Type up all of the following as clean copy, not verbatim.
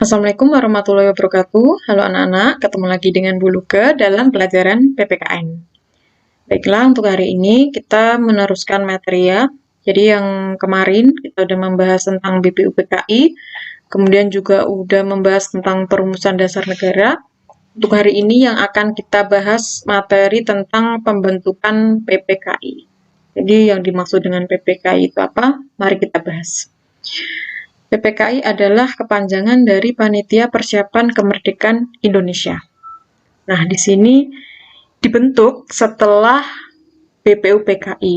Assalamualaikum warahmatullahi wabarakatuh. Halo anak-anak, ketemu lagi dengan Bu Luke dalam pelajaran PPKN. Baiklah, untuk hari ini kita meneruskan materi ya. Jadi yang kemarin kita udah membahas tentang BPUPKI, kemudian juga udah membahas tentang perumusan dasar negara. Untuk hari ini yang akan kita bahas materi tentang pembentukan PPKI. Jadi yang dimaksud dengan PPKI itu apa? Mari kita bahas. PPKI adalah kepanjangan dari Panitia Persiapan Kemerdekaan Indonesia. Nah, di sini dibentuk setelah BPUPKI.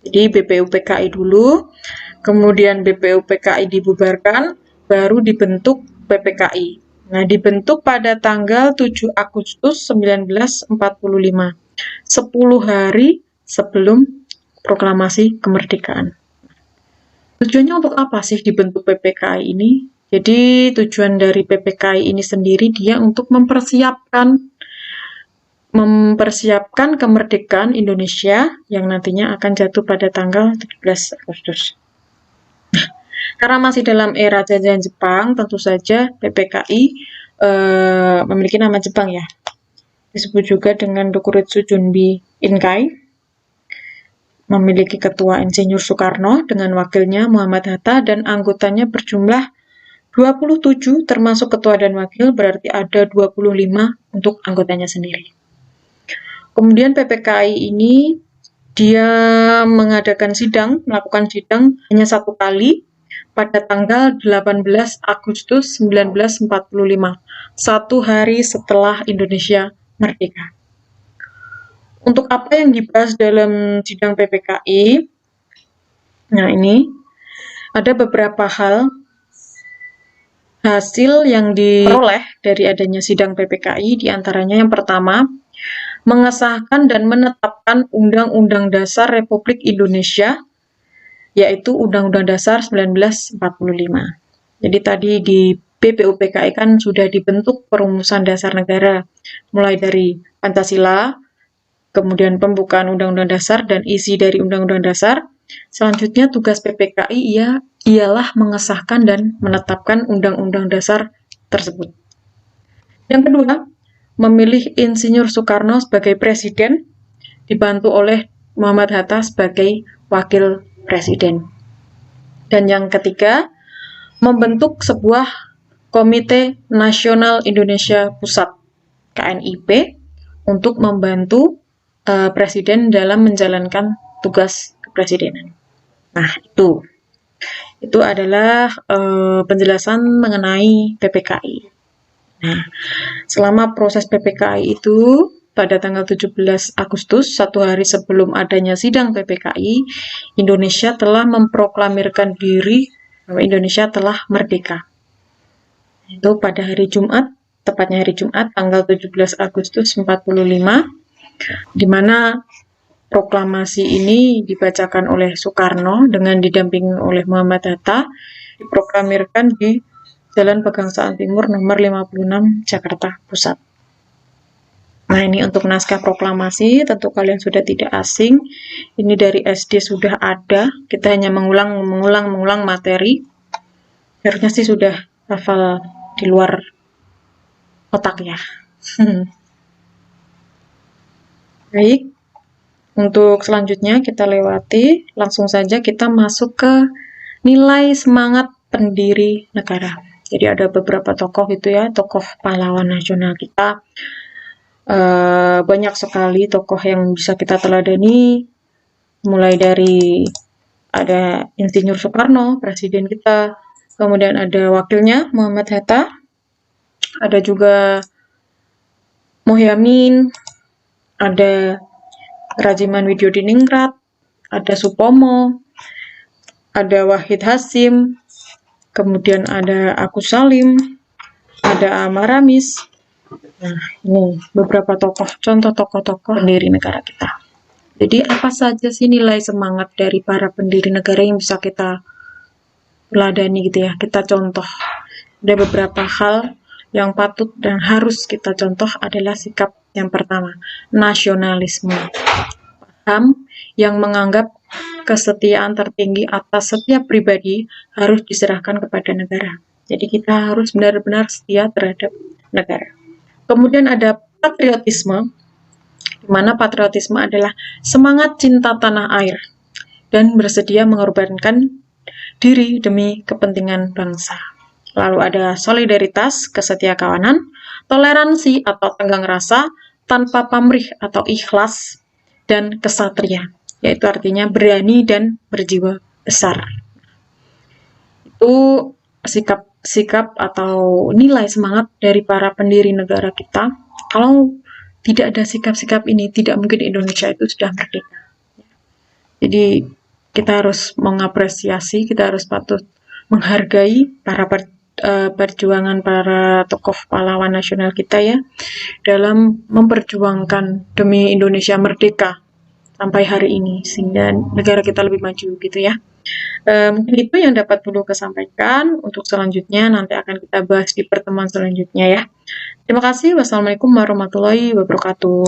Jadi BPUPKI dulu, kemudian BPUPKI dibubarkan, baru dibentuk PPKI. Nah, dibentuk pada tanggal 7 Agustus 1945, 10 hari sebelum proklamasi kemerdekaan. Tujuannya untuk apa sih dibentuk PPKI ini? Jadi tujuan dari PPKI ini sendiri dia untuk mempersiapkan kemerdekaan Indonesia yang nantinya akan jatuh pada tanggal 17 Agustus. Karena masih dalam era jajahan Jepang, tentu saja PPKI memiliki nama Jepang ya. Disebut juga dengan Dokuritsu Junbi Inkai. Memiliki ketua Insinyur Soekarno dengan wakilnya Muhammad Hatta dan anggotanya berjumlah 27 termasuk ketua dan wakil, berarti ada 25 untuk anggotanya sendiri. Kemudian PPKI ini dia melakukan sidang hanya satu kali pada tanggal 18 Agustus 1945, 1 hari setelah Indonesia merdeka. Untuk apa yang dibahas dalam sidang PPKI? Nah, ini ada beberapa hasil yang diperoleh dari adanya sidang PPKI, diantaranya yang pertama, mengesahkan dan menetapkan Undang-Undang Dasar Republik Indonesia, yaitu Undang-Undang Dasar 1945. Jadi tadi di BPUPKI kan sudah dibentuk perumusan dasar negara, mulai dari Pancasila, kemudian pembukaan Undang-Undang Dasar dan isi dari Undang-Undang Dasar. Selanjutnya tugas PPKI ialah mengesahkan dan menetapkan Undang-Undang Dasar tersebut. Yang kedua, memilih Insinyur Soekarno sebagai presiden, dibantu oleh Muhammad Hatta sebagai wakil presiden. Dan yang ketiga, membentuk sebuah Komite Nasional Indonesia Pusat (KNIP) untuk membantu presiden dalam menjalankan tugas kepresidenan. Nah, itu adalah penjelasan mengenai PPKI. Nah, selama proses PPKI itu pada tanggal 17 Agustus, 1 hari sebelum adanya sidang PPKI, Indonesia telah memproklamirkan diri bahwa Indonesia telah merdeka. Itu pada hari Jumat, tepatnya hari Jumat tanggal 17 Agustus 45, di mana proklamasi ini dibacakan oleh Soekarno dengan didampingi oleh Muhammad Hatta, diproklamirkan di Jalan Pegangsaan Timur nomor 56 Jakarta Pusat. Nah, ini untuk naskah proklamasi, tentu kalian sudah tidak asing. Ini dari SD sudah ada, kita hanya mengulang materi. Harusnya sih sudah hafal di luar otak ya. Baik, untuk selanjutnya kita lewati, langsung saja kita masuk ke nilai semangat pendiri negara. Jadi ada beberapa tokoh gitu ya, tokoh pahlawan nasional kita. Banyak sekali tokoh yang bisa kita teladani, mulai dari ada Insinyur Soekarno, presiden kita, kemudian ada wakilnya Muhammad Hatta, ada juga Mohyamin, ada Rajiman Widyodiningrat, ada Supomo, ada Wahid Hasim, kemudian ada Agus Salim, ada Amaramis. Nah, ini beberapa contoh tokoh-tokoh pendiri negara kita. Jadi apa saja sih nilai semangat dari para pendiri negara yang bisa kita teladani gitu ya, kita contoh. Ada beberapa hal yang patut dan harus kita contoh adalah sikap yang pertama, nasionalisme. Paham yang menganggap kesetiaan tertinggi atas setiap pribadi harus diserahkan kepada negara. Jadi kita harus benar-benar setia terhadap negara. Kemudian ada patriotisme, di mana patriotisme adalah semangat cinta tanah air dan bersedia mengorbankan diri demi kepentingan bangsa. Lalu ada solidaritas, kesetiakawanan, toleransi atau tenggang rasa tanpa pamrih atau ikhlas, dan kesatria, yaitu artinya berani dan berjiwa besar. Itu sikap atau nilai semangat dari para pendiri negara kita. Kalau tidak ada sikap-sikap ini, tidak mungkin Indonesia itu sudah merdeka. Jadi kita harus mengapresiasi, kita harus patut menghargai para perjuangan para tokoh pahlawan nasional kita ya, dalam memperjuangkan demi Indonesia merdeka sampai hari ini, sehingga negara kita lebih maju gitu ya. Mungkin itu yang dapat perlu kesampaikan. Untuk selanjutnya nanti akan kita bahas di pertemuan selanjutnya ya. Terima kasih. Wassalamualaikum warahmatullahi wabarakatuh.